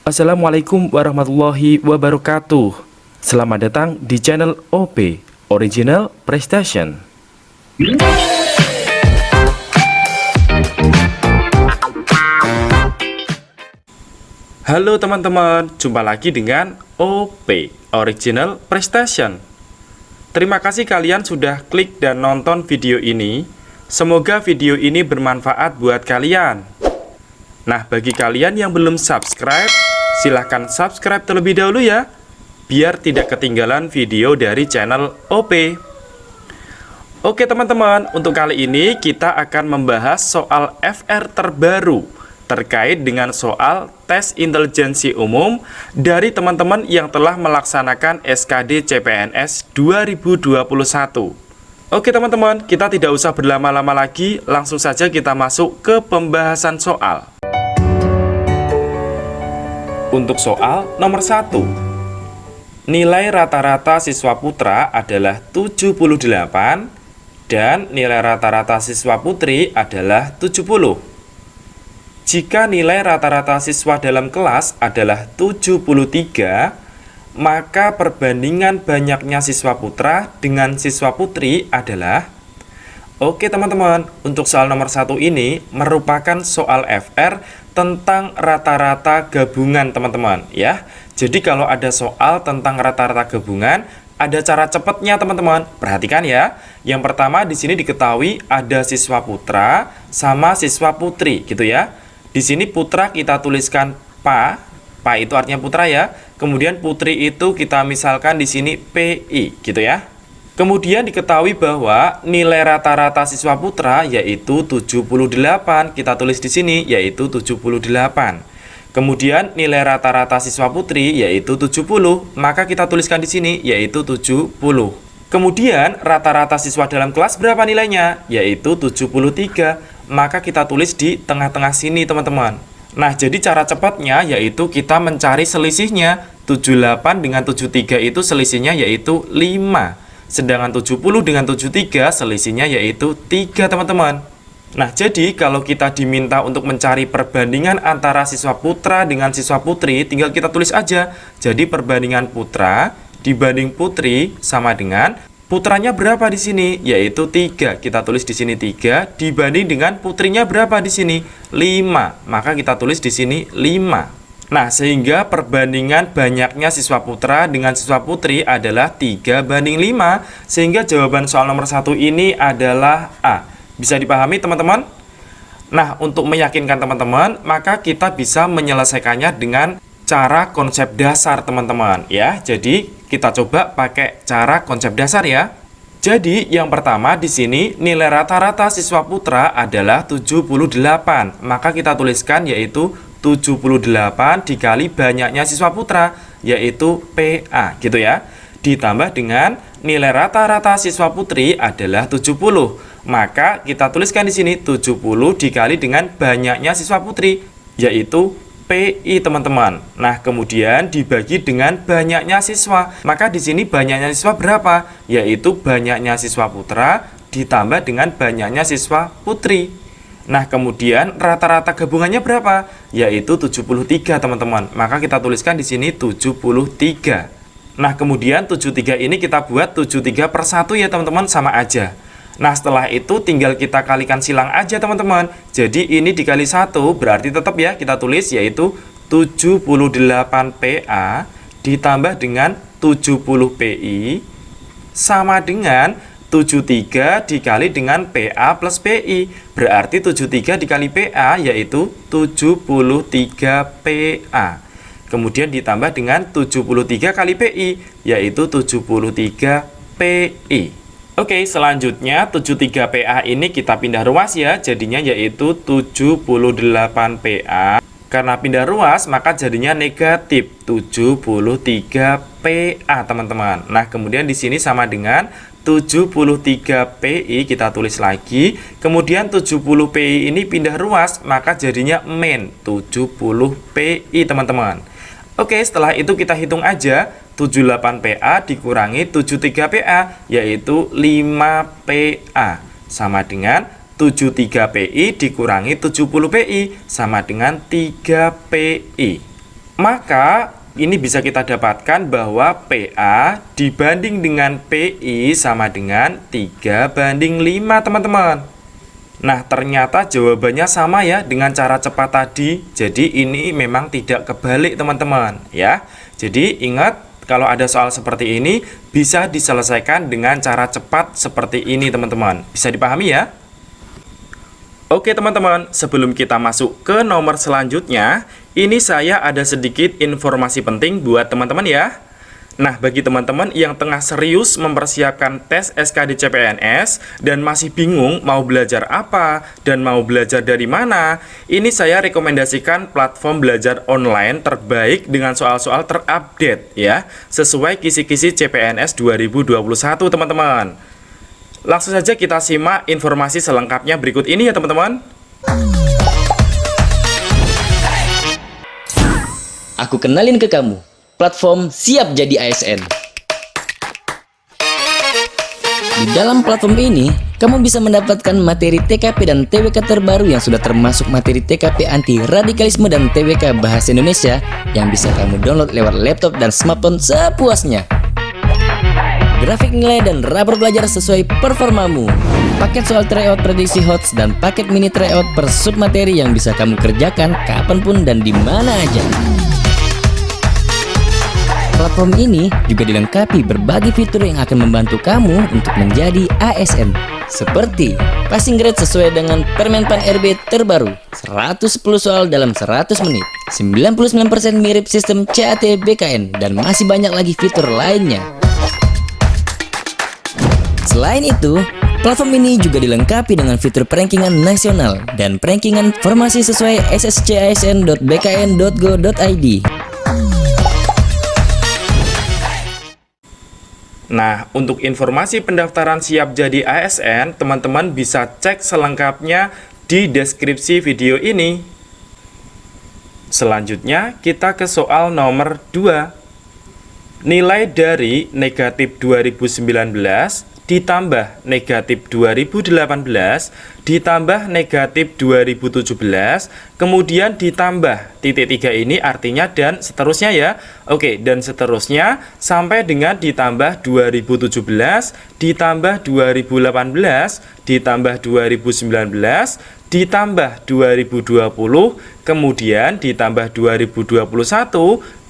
Assalamualaikum warahmatullahi wabarakatuh. Selamat datang di channel OP Original Prestation. Halo teman-teman, jumpa lagi dengan OP Original Prestation. Terima kasih kalian sudah klik dan nonton video ini. Semoga video ini bermanfaat buat kalian. Nah, bagi kalian yang belum subscribe, silahkan subscribe terlebih dahulu ya, biar tidak ketinggalan video dari channel OP. Oke teman-teman, untuk kali ini kita akan membahas soal FR terbaru terkait dengan soal tes intelijensi umum dari teman-teman yang telah melaksanakan SKD CPNS 2021. Oke teman-teman, kita tidak usah berlama-lama lagi, langsung saja kita masuk ke pembahasan soal. Untuk soal nomor 1, nilai rata-rata siswa putra adalah 78 dan nilai rata-rata siswa putri adalah 70. Jika nilai rata-rata siswa dalam kelas adalah 73, maka perbandingan banyaknya siswa putra dengan siswa putri adalah... Oke teman-teman, untuk soal nomor 1 ini merupakan soal FR tentang rata-rata gabungan teman-teman ya. Jadi kalau ada soal tentang rata-rata gabungan, ada cara cepatnya teman-teman. Perhatikan ya. Yang pertama di sini diketahui ada siswa putra sama siswa putri gitu ya. Di sini putra kita tuliskan PA. PA itu artinya putra ya. Kemudian putri itu kita misalkan di sini PI gitu ya. Kemudian diketahui bahwa nilai rata-rata siswa putra yaitu 78, kita tulis di sini yaitu 78. Kemudian nilai rata-rata siswa putri yaitu 70, maka kita tuliskan di sini yaitu 70. Kemudian rata-rata siswa dalam kelas berapa nilainya? Yaitu 73, maka kita tulis di tengah-tengah sini teman-teman. Nah, jadi cara cepatnya yaitu kita mencari selisihnya. 78 dengan 73 itu selisihnya yaitu 5. Sedangkan 70 dengan 73 selisihnya yaitu 3 teman-teman. Nah jadi kalau kita diminta untuk mencari perbandingan antara siswa putra dengan siswa putri, tinggal kita tulis aja. Jadi perbandingan putra dibanding putri sama dengan putranya berapa di sini? Yaitu 3. Kita tulis di sini 3 dibanding dengan putrinya berapa di sini? 5. Maka kita tulis di sini 5. Nah, sehingga perbandingan banyaknya siswa putra dengan siswa putri adalah 3 banding 5. Sehingga jawaban soal nomor 1 ini adalah A. Bisa dipahami teman-teman? Nah, untuk meyakinkan teman-teman, maka kita bisa menyelesaikannya dengan cara konsep dasar teman-teman ya. Jadi, kita coba pakai cara konsep dasar ya. Jadi, yang pertama di sini nilai rata-rata siswa putra adalah 78. Maka kita tuliskan yaitu 78 dikali banyaknya siswa putra, yaitu PA, gitu ya. Ditambah dengan nilai rata-rata siswa putri adalah 70. Maka kita tuliskan di sini 70 dikali dengan banyaknya siswa putri, yaitu PI, teman-teman. Nah, kemudian dibagi dengan banyaknya siswa. Maka di sini banyaknya siswa berapa? Yaitu banyaknya siswa putra ditambah dengan banyaknya siswa putri. Nah, kemudian rata-rata gabungannya berapa? Yaitu 73, teman-teman. Maka kita tuliskan di sini 73. Nah, kemudian 73 ini kita buat 73 per 1 ya, teman-teman, sama aja. Nah, setelah itu tinggal kita kalikan silang aja, teman-teman. Jadi ini dikali 1 berarti tetap ya kita tulis yaitu 78 PA ditambah dengan 70 PI sama dengan 73 dikali dengan PA plus PI. Berarti 73 dikali PA yaitu 73 PA. Kemudian ditambah dengan 73 kali PI yaitu 73 PI. Oke, selanjutnya 73 PA ini kita pindah ruas ya. Jadinya yaitu 78 PA. Karena pindah ruas maka jadinya negatif 73 PA, teman-teman. Nah, kemudian di sini sama dengan 73 PI kita tulis lagi. Kemudian 70 PI ini pindah ruas, maka jadinya min 70 PI, teman-teman. Oke, setelah itu kita hitung aja. 78 PA dikurangi 73 PA, yaitu 5 PA. Sama dengan 73 PI dikurangi 70 PI, sama dengan 3 PI. Maka ini bisa kita dapatkan bahwa PA dibanding dengan PI sama dengan 3:5 teman-teman. Nah, ternyata jawabannya sama ya dengan cara cepat tadi. Jadi ini memang tidak kebalik teman-teman ya. Jadi ingat, kalau ada soal seperti ini bisa diselesaikan dengan cara cepat seperti ini teman-teman. Bisa dipahami ya? Oke teman-teman, sebelum kita masuk ke nomor selanjutnya, ini saya ada sedikit informasi penting buat teman-teman ya. Nah, bagi teman-teman yang tengah serius mempersiapkan tes SKD CPNS dan masih bingung mau belajar apa dan mau belajar dari mana, ini saya rekomendasikan platform belajar online terbaik dengan soal-soal terupdate ya, sesuai kisi-kisi CPNS 2021 teman-teman. Langsung saja kita simak informasi selengkapnya berikut ini ya teman-teman. Aku kenalin ke kamu, platform Siap Jadi ASN. Di dalam platform ini, kamu bisa mendapatkan materi TKP dan TWK terbaru yang sudah termasuk materi TKP anti radikalisme dan TWK bahasa Indonesia yang bisa kamu download lewat laptop dan smartphone sepuasnya. Grafik nilai dan rapor belajar sesuai performamu. Paket soal tryout prediksi HOTS dan paket mini tryout per sub materi yang bisa kamu kerjakan kapanpun dan di mana aja. Platform ini juga dilengkapi berbagai fitur yang akan membantu kamu untuk menjadi ASN. Seperti passing grade sesuai dengan Permenpan RB terbaru, 110 soal dalam 100 menit, 99% mirip sistem CAT BKN, dan masih banyak lagi fitur lainnya. Selain itu, platform ini juga dilengkapi dengan fitur perankingan nasional dan perankingan formasi sesuai sscsn.bkn.go.id. Nah, untuk informasi pendaftaran siap jadi ASN, teman-teman bisa cek selengkapnya di deskripsi video ini. Selanjutnya, kita ke soal nomor 2. Nilai dari negatif 2019 ditambah negatif 2018 ditambah negatif 2017 kemudian ditambah titik 3 ini artinya dan seterusnya ya. Oke, dan seterusnya sampai dengan ditambah 2017 ditambah 2018 ditambah 2019 ditambah 2020 kemudian ditambah 2021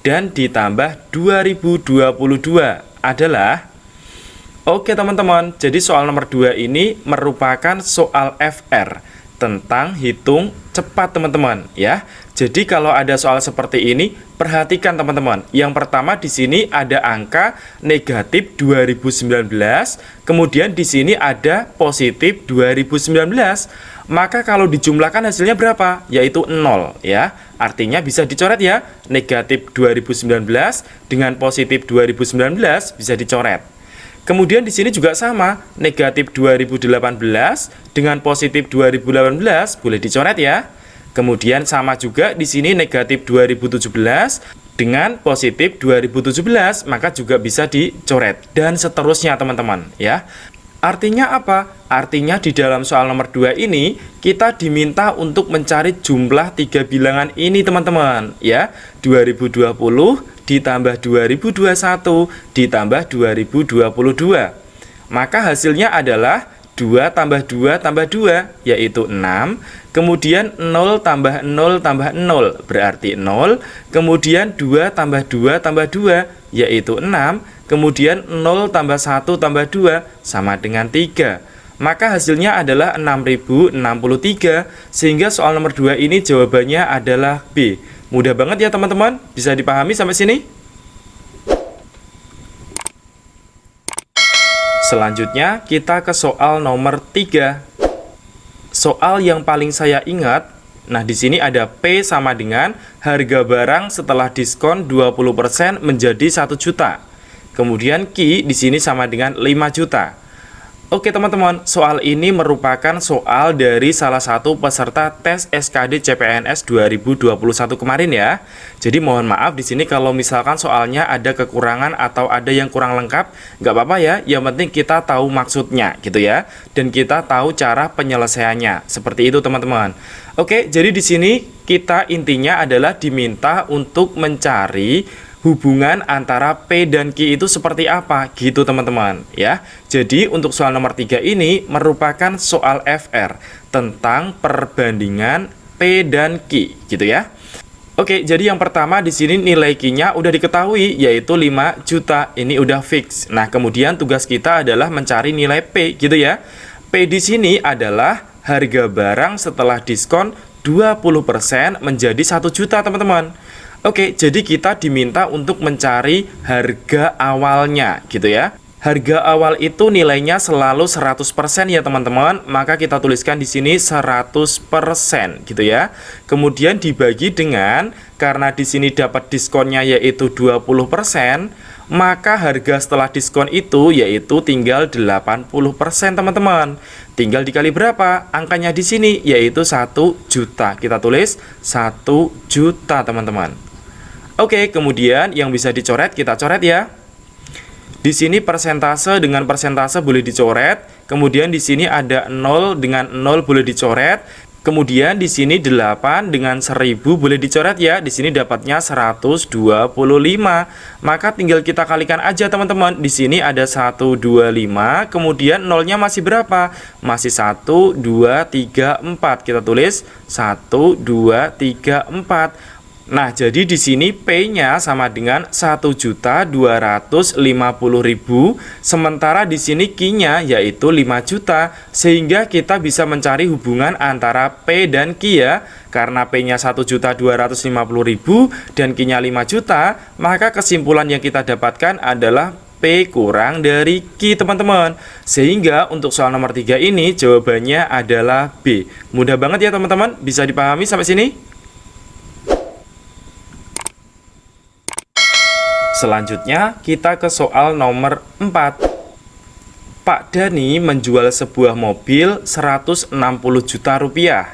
dan ditambah 2022 adalah. Oke teman-teman, jadi soal nomor 2 ini merupakan soal FR tentang hitung cepat teman-teman ya. Jadi kalau ada soal seperti ini, perhatikan teman-teman. Yang pertama di sini ada angka negatif 2019, kemudian di sini ada positif 2019. Maka kalau dijumlahkan hasilnya berapa? Yaitu 0 ya. Artinya bisa dicoret ya. Negatif 2019 dengan positif 2019 bisa dicoret. Kemudian di sini juga sama, negatif 2018 dengan positif 2018 boleh dicoret ya. Kemudian sama juga di sini negatif 2017 dengan positif 2017 maka juga bisa dicoret dan seterusnya teman-teman ya. Artinya apa? Artinya di dalam soal nomor 2 ini kita diminta untuk mencari jumlah 3 bilangan ini teman-teman ya. 2020 ditambah 2021 ditambah 2022. Maka hasilnya adalah 2 tambah 2 tambah 2 yaitu 6. Kemudian 0 tambah 0 tambah 0 berarti 0. Kemudian 2 tambah 2 tambah 2 yaitu 6. Kemudian 0 tambah 1 tambah 2 sama dengan 3. Maka hasilnya adalah 6063. Sehingga soal nomor 2 ini jawabannya adalah B. Mudah banget ya teman-teman, bisa dipahami sampai sini? Selanjutnya kita ke soal nomor 3. Soal yang paling saya ingat, nah di sini ada P sama dengan harga barang setelah diskon 20% menjadi 1 juta. Kemudian Q di sini sama dengan 5 juta. Oke teman-teman, soal ini merupakan soal dari salah satu peserta tes SKD CPNS 2021 kemarin ya. Jadi mohon maaf di sini kalau misalkan soalnya ada kekurangan atau ada yang kurang lengkap, nggak apa-apa ya. Yang penting kita tahu maksudnya gitu ya, dan kita tahu cara penyelesaiannya. Seperti itu teman-teman. Oke, jadi di sini kita intinya adalah diminta untuk mencari hubungan antara P dan Q itu seperti apa gitu teman-teman ya. Jadi untuk soal nomor 3 ini merupakan soal FR tentang perbandingan P dan Q gitu ya. Oke, jadi yang pertama di sini nilai Q-nya udah diketahui yaitu 5 juta. Ini udah fix. Nah, kemudian tugas kita adalah mencari nilai P gitu ya. P di sini adalah harga barang setelah diskon 20% menjadi 1 juta teman-teman. Oke, jadi kita diminta untuk mencari harga awalnya gitu ya. Harga awal itu nilainya selalu 100% ya teman-teman. Maka kita tuliskan di sini 100% gitu ya. Kemudian dibagi dengan, karena di sini dapat diskonnya yaitu 20%, maka harga setelah diskon itu yaitu tinggal 80% teman-teman. Tinggal dikali berapa? Angkanya di sini yaitu 1 juta. Kita tulis 1 juta teman-teman. Oke, kemudian yang bisa dicoret kita coret ya. Di sini persentase dengan persentase boleh dicoret. Kemudian di sini ada 0 dengan 0 boleh dicoret. Kemudian di sini 8 dengan 1000 boleh dicoret ya. Di sini dapatnya 125. Maka tinggal kita kalikan aja teman-teman. Di sini ada 125, kemudian nolnya masih berapa? Masih 1 2 3 4. Kita tulis 1 2 3 4. Nah, jadi di sini P-nya sama dengan 1.250.000, sementara di sini Q-nya yaitu 5 juta, sehingga kita bisa mencari hubungan antara P dan Q ya. Karena P-nya 1.250.000 dan Q-nya 5 juta, maka kesimpulan yang kita dapatkan adalah P kurang dari Q teman-teman. Sehingga untuk soal nomor 3 ini jawabannya adalah B. Mudah banget ya teman-teman, bisa dipahami sampai sini? Selanjutnya kita ke soal nomor 4. Pak Dani menjual sebuah mobil 160 juta rupiah.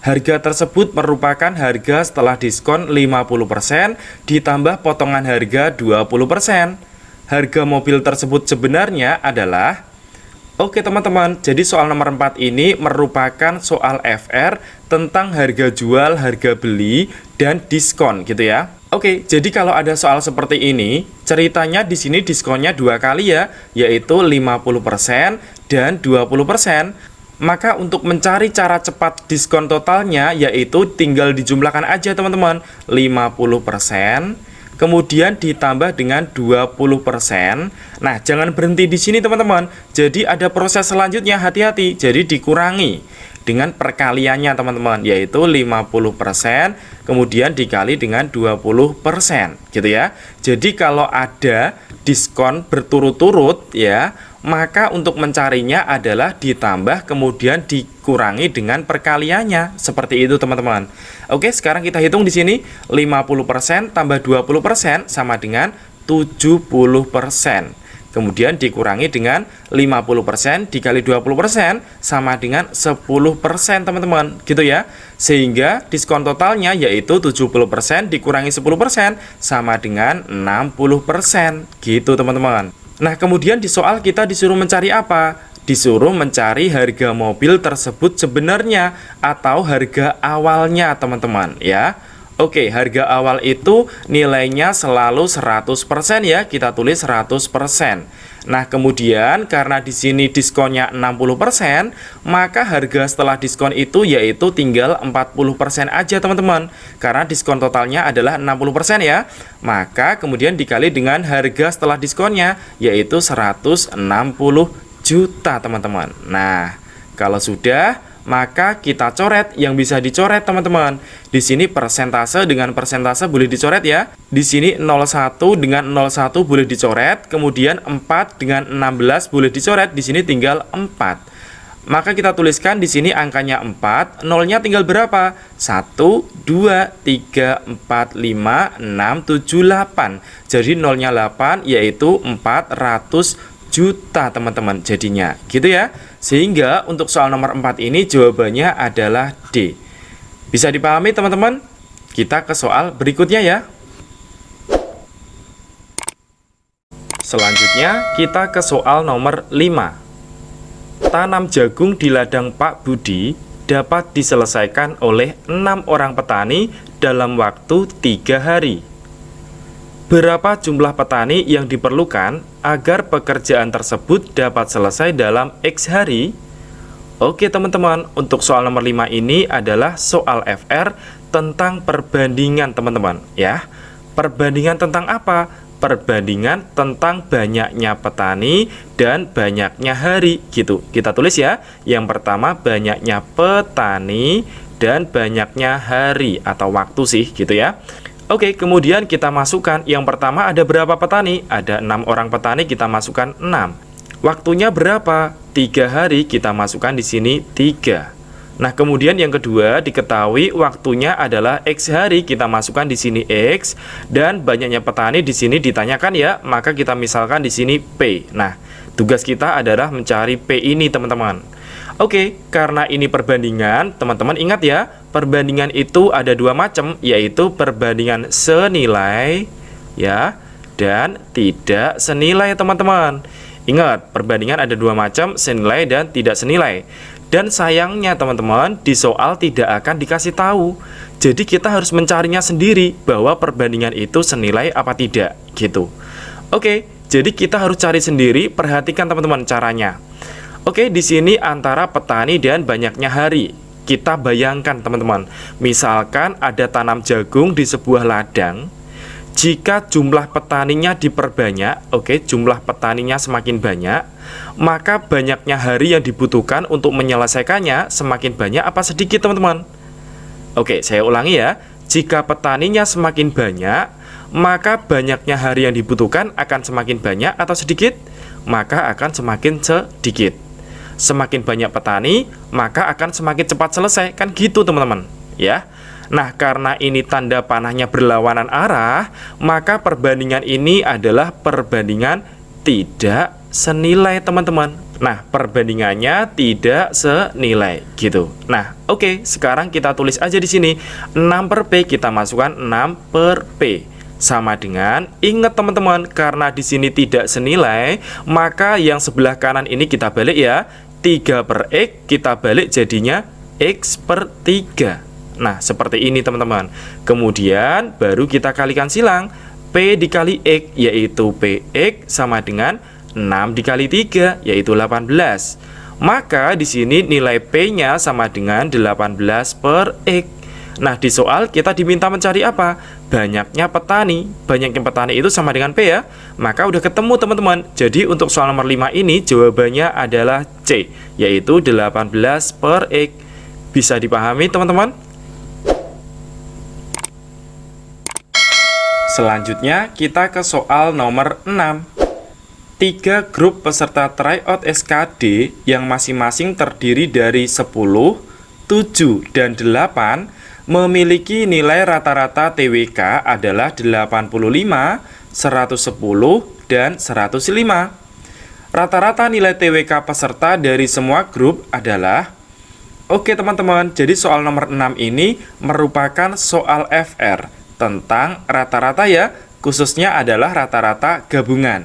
Harga tersebut merupakan harga setelah diskon 50% ditambah potongan harga 20%. Harga mobil tersebut sebenarnya adalah... Oke teman-teman, jadi soal nomor 4 ini merupakan soal FR tentang harga jual, harga beli, dan diskon gitu ya. Oke, jadi kalau ada soal seperti ini, ceritanya di sini diskonnya 2 kali ya, yaitu 50% dan 20%. Maka untuk mencari cara cepat diskon totalnya, yaitu tinggal dijumlahkan aja teman-teman. 50%, kemudian ditambah dengan 20%. Nah, jangan berhenti di sini teman-teman. Jadi ada proses selanjutnya, hati-hati. Jadi dikurangi dengan perkaliannya teman-teman, yaitu 50% kemudian dikali dengan 20% gitu ya. Jadi kalau ada diskon berturut-turut ya, maka untuk mencarinya adalah ditambah kemudian dikurangi dengan perkaliannya. Seperti itu teman-teman. Oke, sekarang kita hitung di sini 50% tambah 20% sama dengan 70%. Kemudian dikurangi dengan 50% dikali 20% sama dengan 10% teman-teman gitu ya. Sehingga diskon totalnya yaitu 70% dikurangi 10% sama dengan 60% gitu teman-teman. Nah, kemudian di soal kita disuruh mencari apa? Disuruh mencari harga mobil tersebut sebenarnya atau harga awalnya teman-teman ya. Oke, harga awal itu nilainya selalu 100% ya, kita tulis 100%. Nah, kemudian karena di sini diskonnya 60%, maka harga setelah diskon itu yaitu tinggal 40% aja teman-teman. Karena diskon totalnya adalah 60% ya. Maka kemudian dikali dengan harga setelah diskonnya yaitu 160 juta teman-teman. Nah, kalau sudah, maka kita coret yang bisa dicoret teman-teman. Di sini persentase dengan persentase boleh dicoret ya. Di sini 01 dengan 01 boleh dicoret, kemudian 4 dengan 16 boleh dicoret. Di sini tinggal 4. Maka kita tuliskan di sini angkanya 4, nolnya tinggal berapa? 1 2 3 4 5 6 7 8. Jadi nolnya 8 yaitu 470 juta teman-teman jadinya, gitu ya. Sehingga untuk soal nomor 4 ini jawabannya adalah D. Bisa dipahami teman-teman? Kita ke soal berikutnya ya. Selanjutnya kita ke soal nomor 5. Tanam jagung di ladang Pak Budi dapat diselesaikan oleh 6 orang petani dalam waktu 3 hari. Berapa jumlah petani yang diperlukan agar pekerjaan tersebut dapat selesai dalam X hari? Oke teman-teman, untuk soal nomor 5 ini adalah soal FR tentang perbandingan teman-teman ya. Perbandingan tentang apa? Perbandingan tentang banyaknya petani dan banyaknya hari gitu. Kita tulis ya. Yang pertama banyaknya petani dan banyaknya hari atau waktu sih gitu ya. Oke, kemudian kita masukkan. Yang pertama ada berapa petani? Ada 6 orang petani, kita masukkan 6. Waktunya berapa? 3 hari, kita masukkan di sini 3. Nah, kemudian yang kedua diketahui waktunya adalah X hari, kita masukkan di sini X, dan banyaknya petani di sini ditanyakan ya, maka kita misalkan di sini P. Nah, tugas kita adalah mencari P ini teman-teman. Oke, karena ini perbandingan, teman-teman ingat ya, perbandingan itu ada 2 macam, yaitu perbandingan senilai ya dan tidak senilai teman-teman. Ingat, perbandingan ada 2 macam, senilai dan tidak senilai. Dan sayangnya teman-teman, di soal tidak akan dikasih tahu. Jadi kita harus mencarinya sendiri bahwa perbandingan itu senilai apa tidak gitu. Oke, jadi kita harus cari sendiri, perhatikan teman-teman caranya. Oke, di sini antara petani dan banyaknya hari. Kita bayangkan teman-teman, misalkan ada tanam jagung di sebuah ladang. Jika jumlah petaninya diperbanyak, oke, jumlah petaninya semakin banyak, maka banyaknya hari yang dibutuhkan untuk menyelesaikannya semakin banyak apa sedikit teman-teman? Oke, saya ulangi ya. Jika petaninya semakin banyak, maka banyaknya hari yang dibutuhkan akan semakin banyak atau sedikit? Maka akan semakin sedikit. Semakin banyak petani, maka akan semakin cepat selesai. Kan gitu teman-teman ya. Nah, karena ini tanda panahnya berlawanan arah, maka perbandingan ini adalah perbandingan tidak senilai teman-teman. Nah, perbandingannya tidak senilai gitu. Nah, oke, sekarang kita tulis aja di sini 6 per P, kita masukkan 6 per P. Sama dengan, ingat teman-teman, karena di sini tidak senilai, maka yang sebelah kanan ini kita balik ya. 3 per X kita balik jadinya X per 3. Nah, seperti ini teman-teman. Kemudian baru kita kalikan silang. P dikali X yaitu PX sama dengan 6 dikali 3 yaitu 18. Maka di sini nilai P-nya sama dengan 18 per X. Nah, di soal kita diminta mencari apa? Banyaknya petani. Banyaknya petani itu sama dengan P ya. Maka udah ketemu teman-teman. Jadi untuk soal nomor 5 ini jawabannya adalah C, yaitu 18 per X. Bisa dipahami teman-teman? Selanjutnya kita ke soal nomor 6. 3 grup peserta tryout SKD yang masing-masing terdiri dari 10, 7, dan 8 memiliki nilai rata-rata TWK adalah 85, 110, dan 105. Rata-rata nilai TWK peserta dari semua grup adalah... Oke teman-teman, jadi soal nomor 6 ini merupakan soal FR tentang rata-rata ya, khususnya adalah rata-rata gabungan.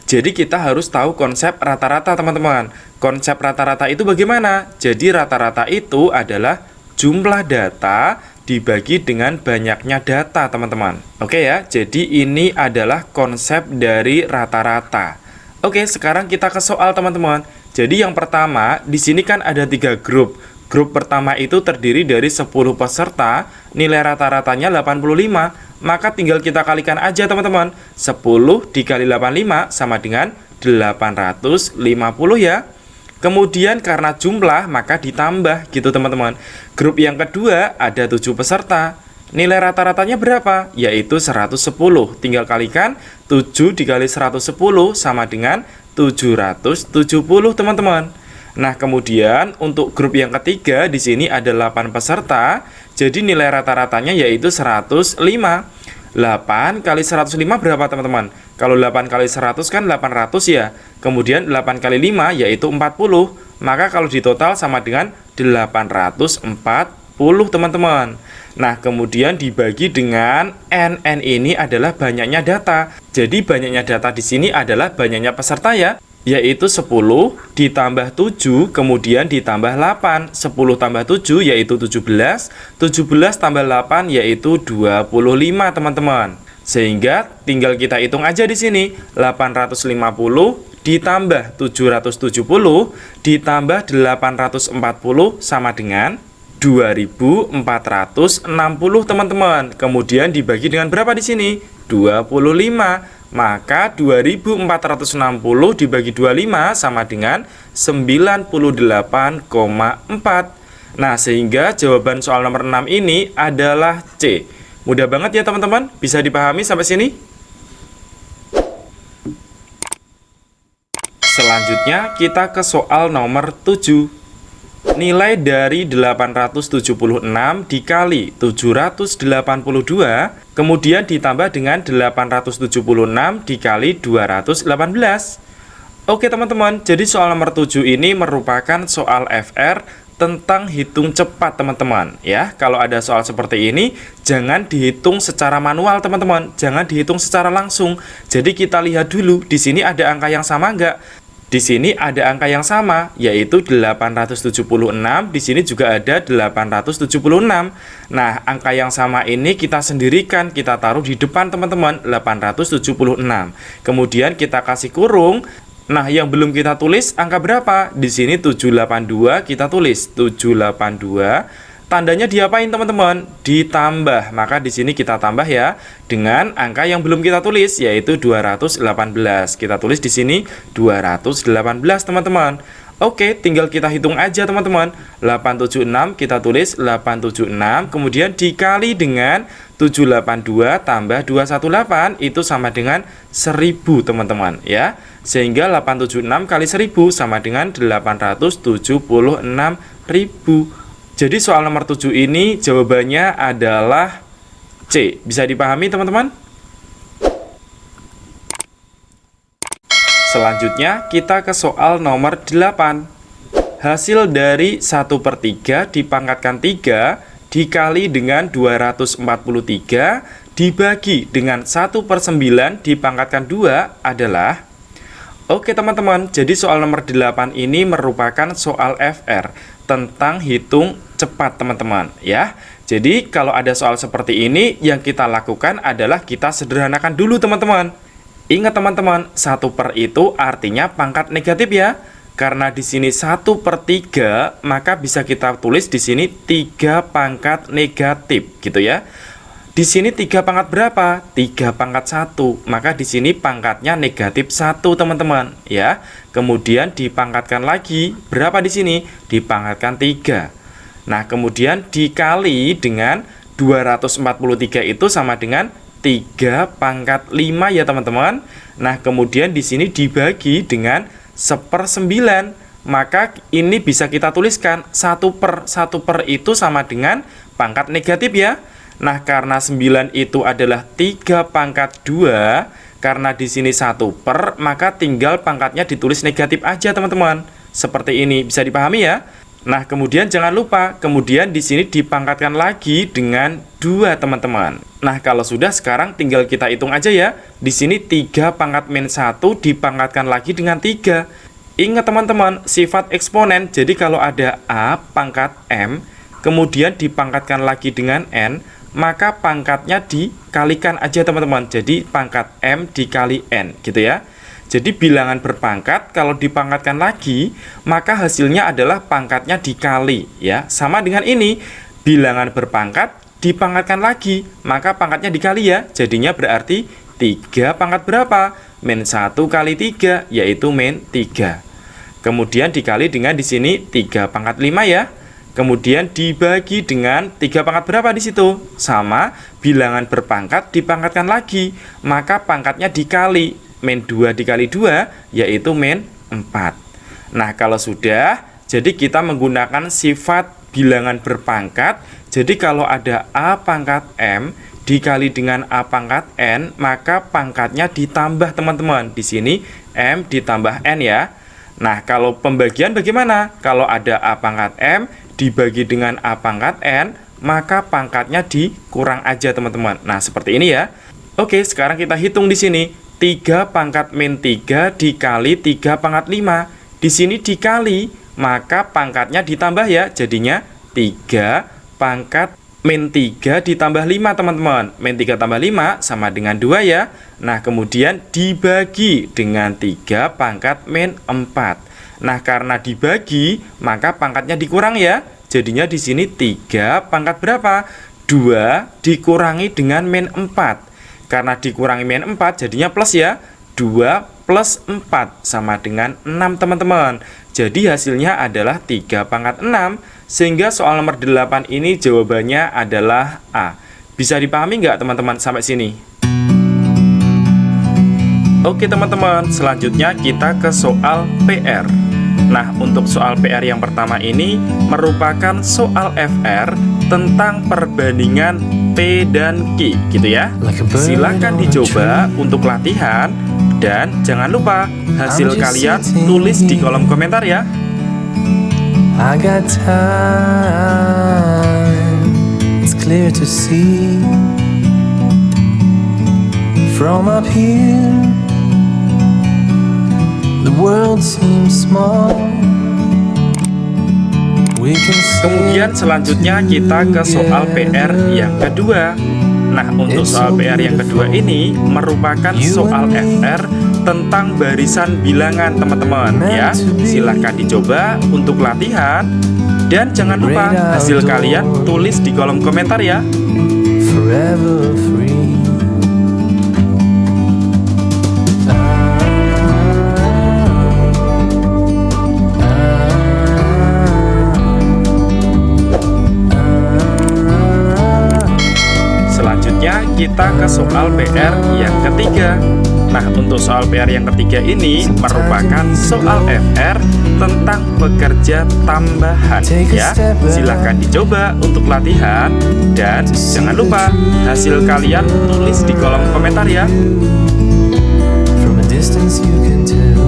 Jadi kita harus tahu konsep rata-rata teman-teman. Konsep rata-rata itu bagaimana? Jadi rata-rata itu adalah jumlah data dibagi dengan banyaknya data teman-teman. Oke ya, jadi ini adalah konsep dari rata-rata. Oke, sekarang kita ke soal teman-teman. Jadi yang pertama, di sini kan ada 3 grup. Grup pertama itu terdiri dari 10 peserta, nilai rata-ratanya 85, maka tinggal kita kalikan aja teman-teman. 10 dikali 85 sama dengan 850 ya. Kemudian karena jumlah maka ditambah gitu teman-teman. Grup yang kedua ada 7 peserta, nilai rata-ratanya berapa? Yaitu 110, tinggal kalikan 7 dikali 110 sama dengan 770 teman-teman. Nah, kemudian untuk grup yang ketiga di sini ada 8 peserta. Jadi nilai rata-ratanya yaitu 105. 8 kali 105 berapa teman-teman? Kalau 8 kali 100 kan 800 ya. Kemudian 8 kali 5 yaitu 40. Maka kalau ditotal sama dengan 840 teman-teman. Nah, kemudian dibagi dengan n. N ini adalah banyaknya data. Jadi banyaknya data di sini adalah banyaknya peserta ya, yaitu 10 ditambah 7 kemudian ditambah 8. 10 tambah 7 yaitu 17. 17 tambah 8 yaitu 25 teman-teman. Sehingga tinggal kita hitung aja di sini. 850 ditambah 770 ditambah 840 sama dengan 2460 teman-teman. Kemudian dibagi dengan berapa di sini? 25. Maka 2460 dibagi 25 sama dengan 98,4. Nah, sehingga jawaban soal nomor 6 ini adalah C. Mudah banget ya teman-teman, bisa dipahami sampai sini? Selanjutnya kita ke soal nomor 7. Nilai dari 876 dikali 782 kemudian ditambah dengan 876 dikali 218. Oke teman-teman, jadi soal nomor 7 ini merupakan soal FR tentang hitung cepat teman-teman ya. Kalau ada soal seperti ini jangan dihitung secara manual teman-teman, jangan dihitung secara langsung. Jadi kita lihat dulu di sini ada angka yang sama enggak. Di sini ada angka yang sama, yaitu 876. Di sini juga ada 876. Nah, angka yang sama ini kita sendirikan, kita taruh di depan teman-teman, 876. Kemudian kita kasih kurung. Nah, yang belum kita tulis angka berapa? Di sini 782 kita tulis 782. Tandanya diapain teman-teman? Ditambah. Maka di sini kita tambah ya dengan angka yang belum kita tulis yaitu 218. Kita tulis di sini 218 teman-teman. Oke, tinggal kita hitung aja teman-teman. 876 kita tulis 876 kemudian dikali dengan 782 tambah 218 itu sama dengan 1000 teman-teman ya. Sehingga 876 kali 1000 sama dengan 876.000. Jadi soal nomor 7 ini jawabannya adalah C. Bisa dipahami teman-teman? Selanjutnya kita ke soal nomor 8. Hasil dari 1/3 dipangkatkan 3 dikali dengan 243 dibagi dengan 1/9 dipangkatkan 2 adalah. Oke teman-teman, jadi soal nomor 8 ini merupakan soal FR tentang hitung cepat teman-teman ya. Jadi kalau ada soal seperti ini yang kita lakukan adalah kita sederhanakan dulu teman-teman. Ingat teman-teman, 1/, itu artinya pangkat negatif ya. Karena di sini 1/3 maka bisa kita tulis di sini 3 pangkat negatif gitu ya. Di sini 3 pangkat berapa? 3 pangkat 1. Maka di sini pangkatnya negatif 1 teman-teman ya. Kemudian dipangkatkan lagi berapa di sini? Dipangkatkan 3. Nah, kemudian dikali dengan 243 itu sama dengan 3 pangkat 5 ya teman-teman. Nah, kemudian di sini dibagi dengan 1/9. Maka ini bisa kita tuliskan 1/1 itu sama dengan pangkat negatif ya. Nah, karena 9 itu adalah 3 pangkat 2, karena di sini 1/, maka tinggal pangkatnya ditulis negatif aja, teman-teman. Seperti ini, bisa dipahami ya? Nah, kemudian jangan lupa, kemudian di sini dipangkatkan lagi dengan 2, teman-teman. Nah, kalau sudah, sekarang tinggal kita hitung aja ya. Di sini 3 pangkat min 1 dipangkatkan lagi dengan 3. Ingat, teman-teman, sifat eksponen. Jadi, kalau ada A pangkat M, kemudian dipangkatkan lagi dengan N, maka pangkatnya dikalikan aja teman-teman. Jadi pangkat M dikali N gitu ya. Jadi bilangan berpangkat kalau dipangkatkan lagi maka hasilnya adalah pangkatnya dikali ya. Sama dengan ini, bilangan berpangkat dipangkatkan lagi maka pangkatnya dikali ya. Jadinya berarti 3 pangkat berapa? Min 1 kali 3 yaitu min 3. Kemudian dikali dengan di sini 3 pangkat 5 ya. Kemudian dibagi dengan 3 pangkat berapa di situ? Sama, bilangan berpangkat dipangkatkan lagi. Maka pangkatnya dikali. Min 2 dikali 2, yaitu min 4. Nah, kalau sudah, jadi kita menggunakan sifat bilangan berpangkat. Jadi kalau ada A pangkat M dikali dengan A pangkat N, maka pangkatnya ditambah teman-teman. Di sini M ditambah N ya. Nah, kalau pembagian bagaimana? Kalau ada A pangkat M dibagi dengan A pangkat N, maka pangkatnya dikurang aja teman-teman. Nah, seperti ini ya. Oke, sekarang kita hitung di sini. 3 pangkat min 3 dikali 3 pangkat 5. Di sini dikali, maka pangkatnya ditambah ya. Jadinya 3 pangkat min 3 ditambah 5 teman-teman. Min 3 tambah 5 sama dengan 2 ya. Nah, kemudian dibagi dengan 3 pangkat min 4. Nah, karena dibagi, maka pangkatnya dikurang ya. Jadinya di sini 3 pangkat berapa? 2 dikurangi dengan min 4. Karena dikurangi min 4 jadinya plus ya. 2 plus 4 sama dengan 6 teman-teman. Jadi hasilnya adalah 3 pangkat 6. Sehingga soal nomor 8 ini jawabannya adalah A. Bisa dipahami nggak teman-teman sampai sini? Oke teman-teman, selanjutnya kita ke soal PR. Nah, untuk soal PR yang pertama ini merupakan soal FR tentang perbandingan P dan Q gitu ya. Silahkan dicoba untuk latihan dan jangan lupa hasil kalian tulis di kolom komentar ya. I got time, it's clear to see from up here the world seems small. Kemudian selanjutnya kita ke soal PR yang kedua. Nah, untuk soal PR yang kedua ini merupakan soal FR tentang barisan bilangan teman-teman ya. Silahkan dicoba untuk latihan dan jangan lupa hasil kalian tulis di kolom komentar ya. Forever free. Kita ke soal PR yang ketiga. Nah, untuk soal PR yang ketiga ini merupakan soal FR tentang pekerja tambahan ya. Silahkan dicoba untuk latihan dan jangan lupa hasil kalian tulis di kolom komentar ya. From a distance you can tell.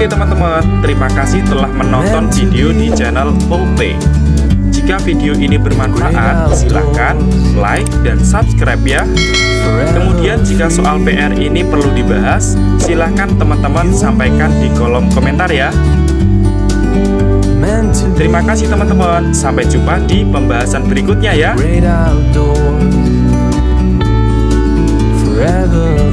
Oke teman-teman, terima kasih telah menonton video di channel OP. Jika video ini bermanfaat, silahkan like dan subscribe ya. Kemudian jika soal PR ini perlu dibahas, silahkan teman-teman sampaikan di kolom komentar ya. Terima kasih teman-teman, sampai jumpa di pembahasan berikutnya ya. Forever